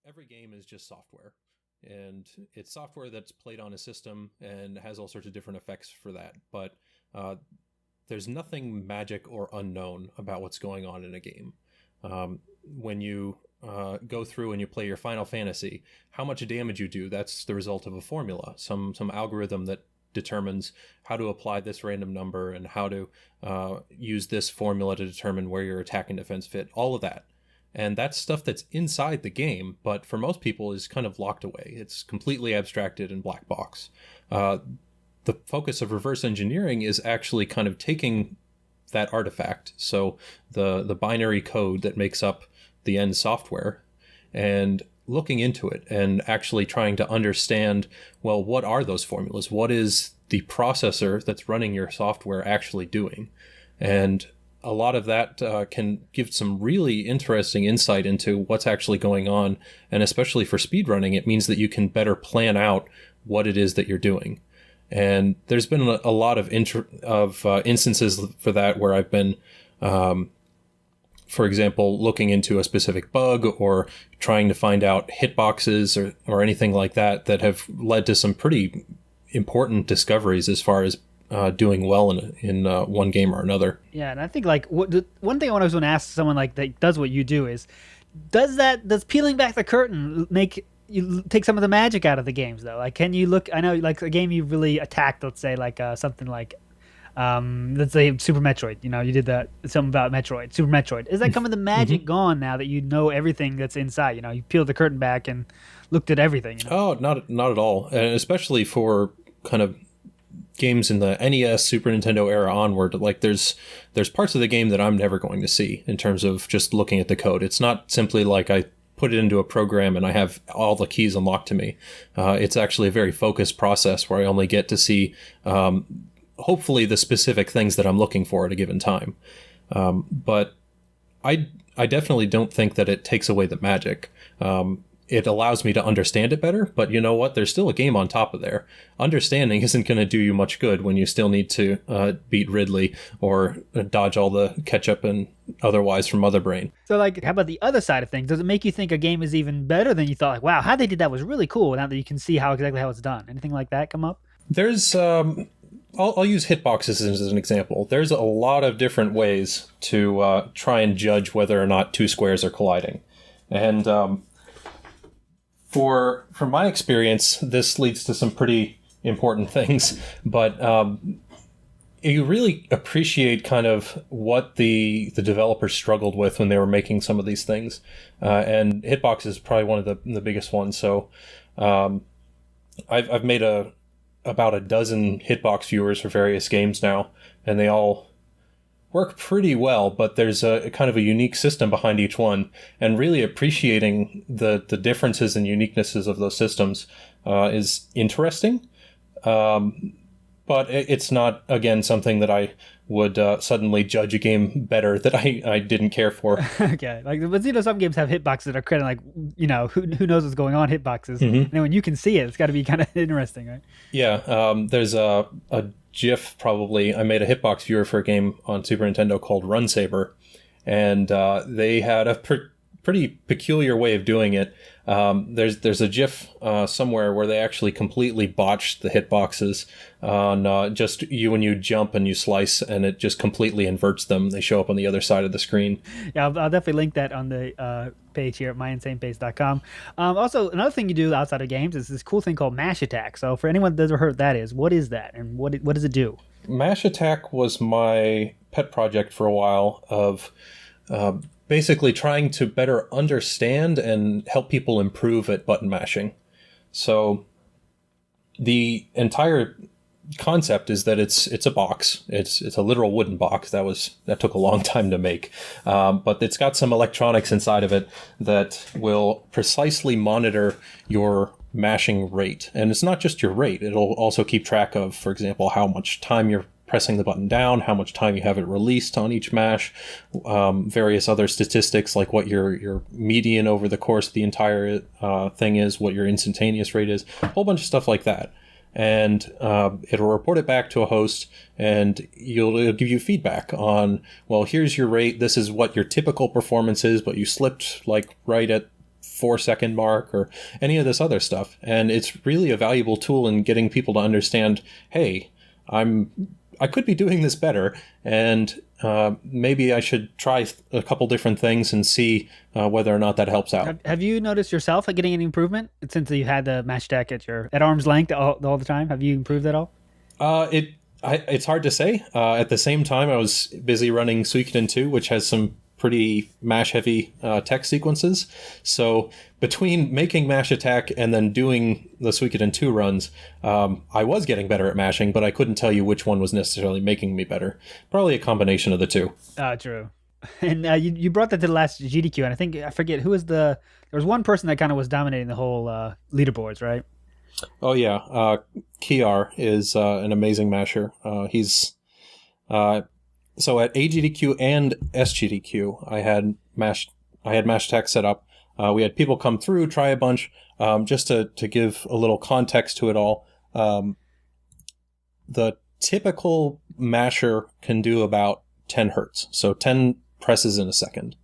every game is just software, and it's software that's played on a system and has all sorts of different effects for that. But there's nothing magic or unknown about what's going on in a game. When you go through and you play your Final Fantasy, how much damage you do, that's the result of a formula, some algorithm that determines how to apply this random number and how to use this formula to determine where your attack and defense fit, all of that. And that's stuff that's inside the game, but for most people is kind of locked away. It's completely abstracted in black box. The focus of reverse engineering is actually kind of taking that artifact, so the binary code that makes up the end software, and looking into it and actually trying to understand, well, what are those formulas? What is the processor that's running your software actually doing? And a lot of that can give some really interesting insight into what's actually going on. And especially for speedrunning, it means that you can better plan out what it is that you're doing. And there's been a lot of instances for that where I've been, for example, looking into a specific bug or trying to find out hitboxes or anything like that have led to some pretty important discoveries as far as doing well in one game or another. Yeah, and I think like one thing I always want to ask someone like that does what you do is, does peeling back the curtain make you take some of the magic out of the games though? Like, can you look? I know like a game you really attacked, let's say like something like, let's say Super Metroid. You know, you did something about Metroid, Super Metroid. Is that some of the magic gone now that you know everything that's inside? You know, you peeled the curtain back and looked at everything. You know? Oh, not at all, and especially for kind of games in the NES, Super Nintendo era onward, like there's parts of the game that I'm never going to see in terms of just looking at the code. It's not simply like I put it into a program and I have all the keys unlocked to me. It's actually a very focused process where I only get to see hopefully the specific things that I'm looking for at a given time. But I definitely don't think that it takes away the magic. It allows me to understand it better, but you know what? There's still a game on top of there. Understanding isn't going to do you much good when you still need to beat Ridley or dodge all the ketchup and otherwise from Mother Brain. So, like, how about the other side of things? Does it make you think a game is even better than you thought? Like, wow, how they did that was really cool. Now that you can see exactly how it's done. Anything like that come up? There's, I'll use hitboxes as an example. There's a lot of different ways to try and judge whether or not two squares are colliding, and from my experience, this leads to some pretty important things, but you really appreciate kind of what the developers struggled with when they were making some of these things. And hitbox is probably one of the biggest ones. So I've made about a dozen hitbox viewers for various games now, and they all work pretty well, but there's a kind of a unique system behind each one, and really appreciating the differences and uniquenesses of those systems is interesting. But it's not, again, something that I would suddenly judge a game better that I didn't care for. Okay, like, but you know, some games have hitboxes that are kind of like, you know, who knows what's going on hitboxes, and then when you can see it, it's got to be kind of interesting, right? Yeah, there's a GIF probably. I made a hitbox viewer for a game on Super Nintendo called Run Saber, and they had a pretty peculiar way of doing it. There's a GIF somewhere where they actually completely botched the hitboxes on just when you jump and you slice, and it just completely inverts them. They show up on the other side of the screen. Yeah, I'll definitely link that on the page here at myinsanepace.com. Also, another thing you do outside of games is this cool thing called Mash Attack. So for anyone that's ever heard that what is that, and what does it do? Mash Attack was my pet project for a while of basically trying to better understand and help people improve at button mashing. So the entire concept is that it's a box. It's a literal wooden box. That took a long time to make, but it's got some electronics inside of it that will precisely monitor your mashing rate. And it's not just your rate. It'll also keep track of, for example, how much time you're pressing the button down, how much time you have it released on each mash, various other statistics like what your median over the course of the entire thing is, what your instantaneous rate is, a whole bunch of stuff like that. And it'll report it back to a host, and it'll give you feedback on, well, here's your rate, this is what your typical performance is, but you slipped like right at 4-second mark or any of this other stuff. And it's really a valuable tool in getting people to understand, hey, I could be doing this better, and maybe I should try a couple different things and see whether or not that helps out. Have you noticed yourself getting any improvement since you had the Match Attack at arm's length all the time? Have you improved at all? It's hard to say. At the same time, I was busy running Suikoden 2, which has some pretty mash-heavy tech sequences. So between making Mash Attack and then doing the Suikoden 2 runs, I was getting better at mashing, but I couldn't tell you which one was necessarily making me better. Probably a combination of the two. True. And you brought that to the last GDQ, and I forget who was there was one person that kind of was dominating the whole leaderboards, right? Oh yeah, Kiar is an amazing masher. He's so at AGDQ and SGDQ, I had Mash Attack set up. We had people come through, try a bunch, just to give a little context to it all. The typical masher can do about 10 hertz, so 10 presses in a second.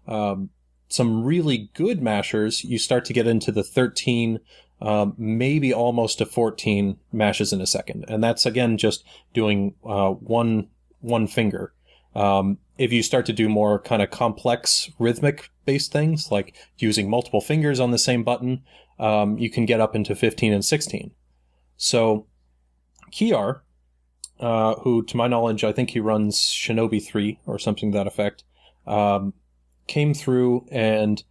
Some really good mashers, you start to get into the 13, maybe almost to 14 mashes in a second. And that's, again, just doing one finger. If you start to do more kind of complex rhythmic-based things, like using multiple fingers on the same button, you can get up into 15 and 16. So Kiar, who, to my knowledge, I think he runs Shinobi 3 or something to that effect, came through and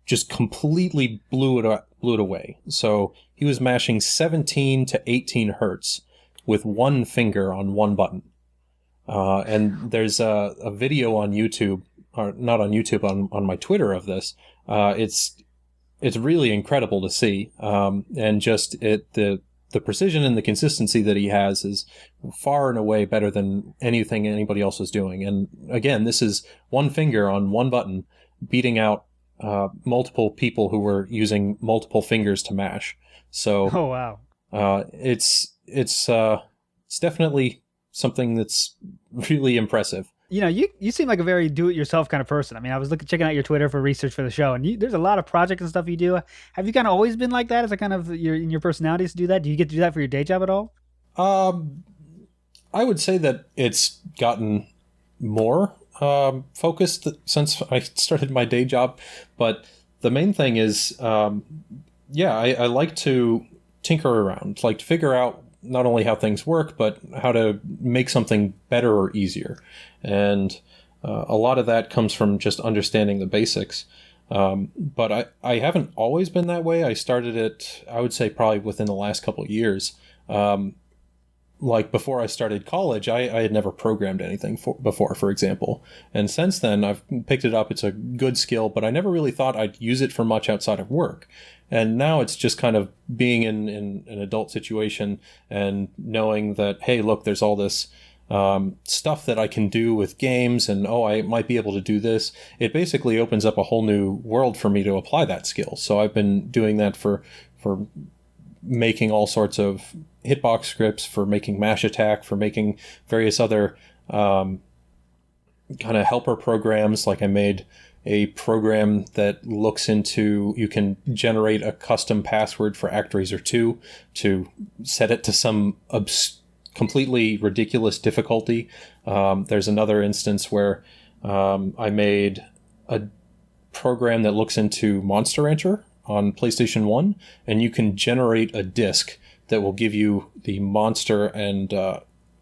just completely blew it away. So he was mashing 17 to 18 hertz with one finger on one button. And there's a video on YouTube, or not on YouTube, on my Twitter of this. It's really incredible to see. And just the precision and the consistency that he has is far and away better than anything anybody else is doing. And again, this is one finger on one button beating out multiple people who were using multiple fingers to mash. So, oh wow, it's definitely something that's really impressive. You know, you seem like a very do-it-yourself kind of person. I mean, I was checking out your Twitter for research for the show, and there's a lot of projects and stuff you do. Have you kind of always been like that? Is it kind of in your personalities to do that? Do you get to do that for your day job at all? I wod say that it's gotten more focused since I started my day job. But the main thing is, I like to tinker around, like to figure out not only how things work, but how to make something better or easier. And a lot of that comes from just understanding the basics. But I haven't always been that way. I started it, I would say, probably within the last couple of years. Like before I started college, I had never programmed anything before, for example. And since then, I've picked it up. It's a good skill, but I never really thought I'd use it for much outside of work. And now it's just kind of being in an adult situation and knowing that, hey, look, there's all this stuff that I can do with games, and I might be able to do this. It basically opens up a whole new world for me to apply that skill. So I've been doing that for making all sorts of hitbox scripts, for making Mash Attack, for making various other kind of helper programs. Like I made a program that looks into, you can generate a custom password for ActRaiser 2 to set it to some completely ridiculous difficulty. There's another instance where I made a program that looks into Monster Rancher on PlayStation 1, and you can generate a disc that will give you the monster and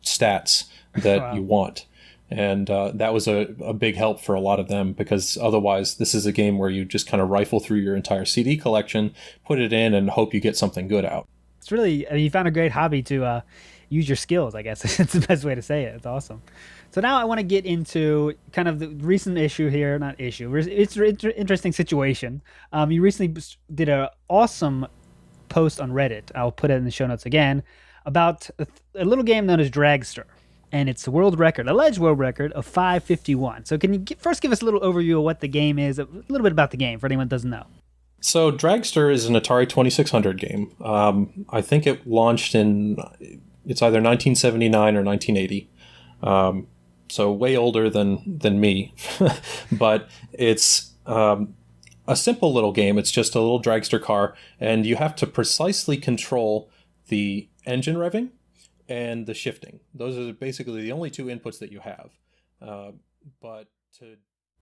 stats that Wow. you want. And that was a big help for a lot of them, because otherwise this is a game where you just kind of rifle through your entire CD collection, put it in, and hope you get something good out. It's really, you found a great hobby to use your skills, I guess. It's the best way to say it. It's awesome. So now I want to get into kind of the recent issue here, not issue, it's an interesting situation. You recently did an awesome post on Reddit. I'll put it in the show notes again, about a little game known as Dragster. And it's a world record, alleged world record of 551. So can you first give us a little overview of what the game is, a little bit about the game for anyone that doesn't know? So Dragster is an Atari 2600 game. I think it launched it's either 1979 or 1980. So way older than me. But it's a a simple little game. It's just a little dragster car, and you have to precisely control the engine revving and the shifting. Those are basically the only two inputs that you have. But to